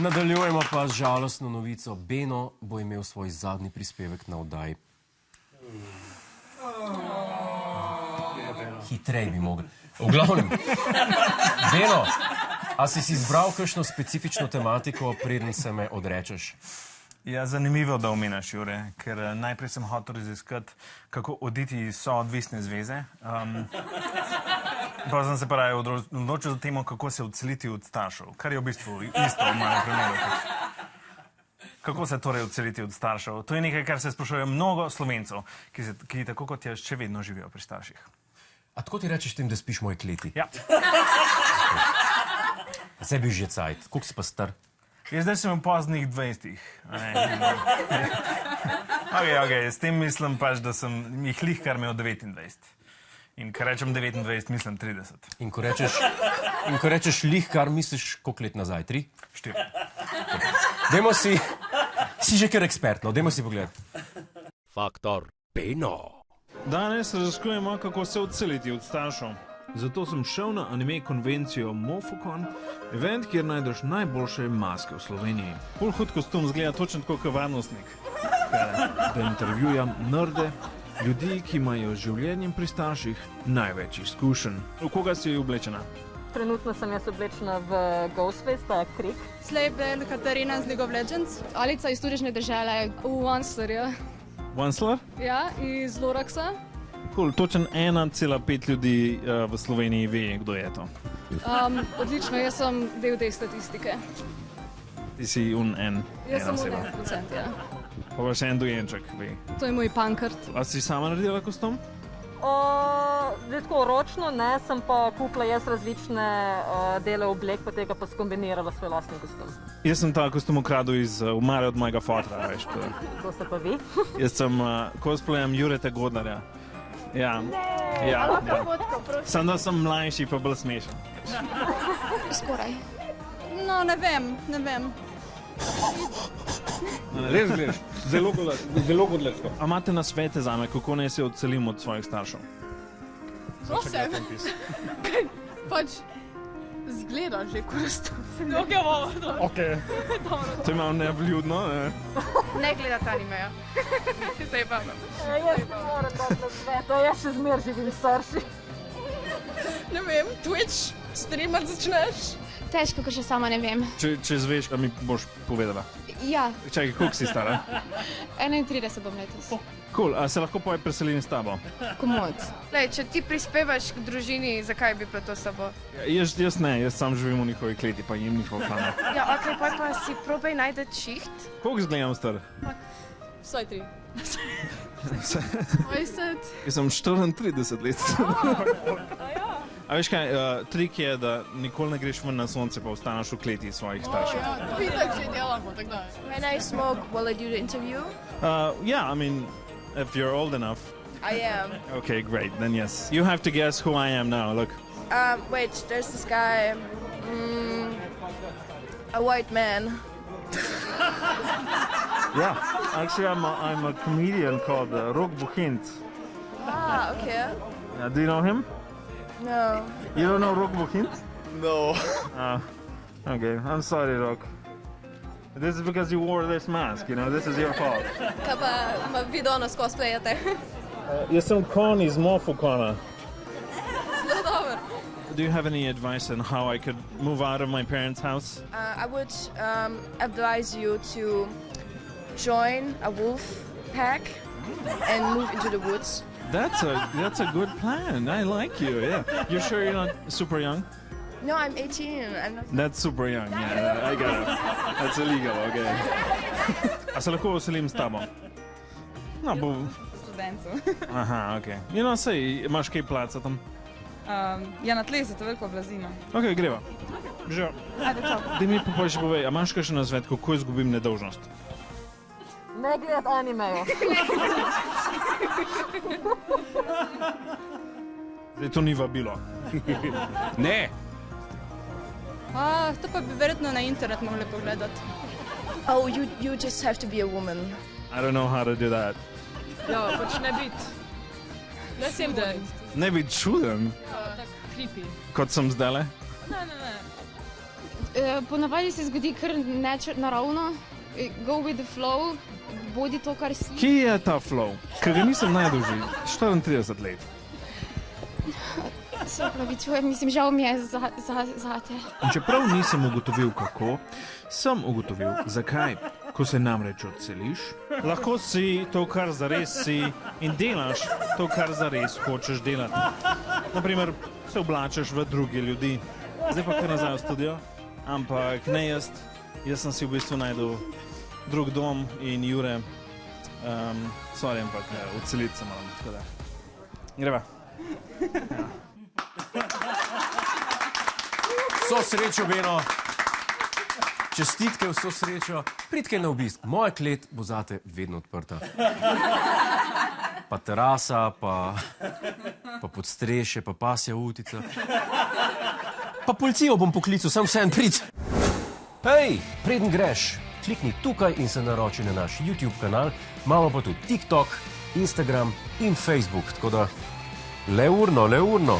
Nadaljujemo pa z žalostno novico. Beno bo imel svoj zadnji prispevek na oddaji. Hitrej bi mogel. V glavnem, Beno, a si izbral kakšno specifično tematiko, preden se me odrečeš? Ja, zanimivo, da omenjaš, Jure, ker najprej sem hotel raziskati, kako oditi iz soodvisne zveze. Pa sem se pa raje odločil za temo, kako se odseliti od staršev, kar je v bistvu isto v mojem primeru. Kako se torej odseliti od staršev? To je nekaj, kar se sprašuje mnogo Slovencev, ki tako kot jaz še vedno živijo pri starših. A tako ti rečeš tem, da spiš v moji kleti? Ja. Zdaj bi že cajt. Koliko si pa star? Zdaj sem v poznih 20-ih. Ok, s tem mislim pač, da sem jih lih kar imel 29. In ko rečem 29, mislim 30. In ko rečeš lih, kar misliš, koliko let nazaj? 3? 4. Dajmo si že kar ekspertno, dajmo si pogledati. Faktor Beno. Danes raziskujemo, kako se odseliti od staršev. Zato sem šel na anime konvencijo Mofocon, event, kjer najdeš najboljše maske v Sloveniji. Pol hud kostum zgleda točno tako kot varnostnik. Da intervjujam nerde, ljudi, ki imajo z življenjem pri starših največ izkušenj. V koga si oblečena? Trenutno sem jaz oblečena v Ghostface, ta Krik. Slejbel Katarina z League of Legends. Alica iz Turižne države v Wanslerja. Wansler? Ja, iz Loraxa. Cool. Točen 1,5 ljudi v Sloveniji ve, kdo je to. Odlično, jaz sem del te statistike. Ti si en Jaz sem oseba. 1%, ja. Pa še en dojenček ve. To je moj pankart. A si sama naredila kostum? Zdaj tako ročno, ne, sem pa kupila jaz različne dele oblek, pa tega pa skombinirala svoj lastni kostum. Jaz sem ta kostum ukradel iz omare od mojega fotra, veš. To ste pa vi? Jaz sem cosplayem Jureta Godlerja. Ja. Ja. Sam da sem mlajši, pa bolj smešen. Skoraj. No, ne vem. Res gledaš, zelo godlersko. A imate nasvete zame, kako naj se odselim od svojih staršev? Prosim. Pač, zgleda že kosto. Ok. To je malo nevljudno, ne? Ne gledati animeja. Zdaj pa. Jaz ne morem dati na svet, jaz še zmer živim starši. Ne vem, Twitch, streamat začneš? Težko, ko še sama ne vem. Če zveš, a mi boš povedala. Ja, Čakaj, koliko si stara? 31 bom letos. Cool, a se lahko poje preselim s tabo? Komod. Lej, če ti prispevaš k družini, zakaj bi bilo to s tabo? Jaz ne, jaz sam živim v njihovi kleti, pa jem njihovo hrano. Ja, ok, pa si probaj najdeti šiht. Koliko zgledam star? Vsaj 3. 20. Jaz sem 34 let. A veš kaj, trik je, da nikoli ne greš ven na sonce, pa ostaneš v kleti svojih staršev. Vidak že delamo, tako da. Can I smoke while I do the interview? Yeah, I mean, if you're old enough. I am. Okay, great, then yes. You have to guess who I am now, look. Wait, there's this guy. A white man. Yeah, actually I'm a comedian called Rok Buchint. Ah, okay. Do you know him? No. You don't know Rok Buchint? No. Okay, I'm sorry, Rok. This is because you wore this mask, you know, this is your fault. Kaj pa video nas cosplayate? Jaz sem Con iz Mofocona. Zelo dobro. Do you have any advice on how I could move out of my parents' house? I would advise you to join a wolf pack and move into the woods. That's a good plan. I like you. Yeah. You're sure you're not super young? No, I'm 18. I'm not... That's super young. Yeah, I got it. That's illegal. Okay. A se lahko veselim s tabo? No, bo... Študencu. Aha, okay. You know, sej, imaš kaj placa tam? Ja, na tle se to veliko blazina. Ok, greva. Živijo. Ajde, čau. Daj mi pa še povej, a imaš kakšen nasvet, kako izgubim nedolžnost? Ne gledati animejo. Zdaj, to ni vabilo. Ne! To pa bi verjetno na internet mogli pogledati. Oh, you just have to be a woman. I don't know how to do that. Ja, pač ne biti. Ne sem čuden. Ne biti čuden, Tak creepy. kot sem zdajle. Ne. Ponavadi se zgodi kar naravno, go with the flow, bodi to, kar si. Kje je ta flow, ki ga nisem najdel že 34 let? Se opravičujem, mislim, žal mi je zate. In čeprav nisem ugotovil kako, sem ugotovil zakaj. Ko se namreč odseliš, lahko si to, kar zares si in delaš to, kar zares hočeš delati. Naprimer, se oblačeš v druge ljudi. Zdaj pa kar nazaj v studio, ampak ne jaz. Jaz sem si v bistvu najdel drug dom in Jure, sorry, ampak odseliti se moram, tako da. Greva. Vso srečo, Beno. Čestitke, vso srečo. Pridite na obisk. Moja klet bo zate vedno odprta. Pa terasa, pa podstrešje, pa pasja utica. Pa policijo bom poklical, sam vseeno prid. Hej, preden greš, klikni tukaj in se naroči na naš YouTube kanal. Imamo pa tudi TikTok, Instagram in Facebook, tako da le urno.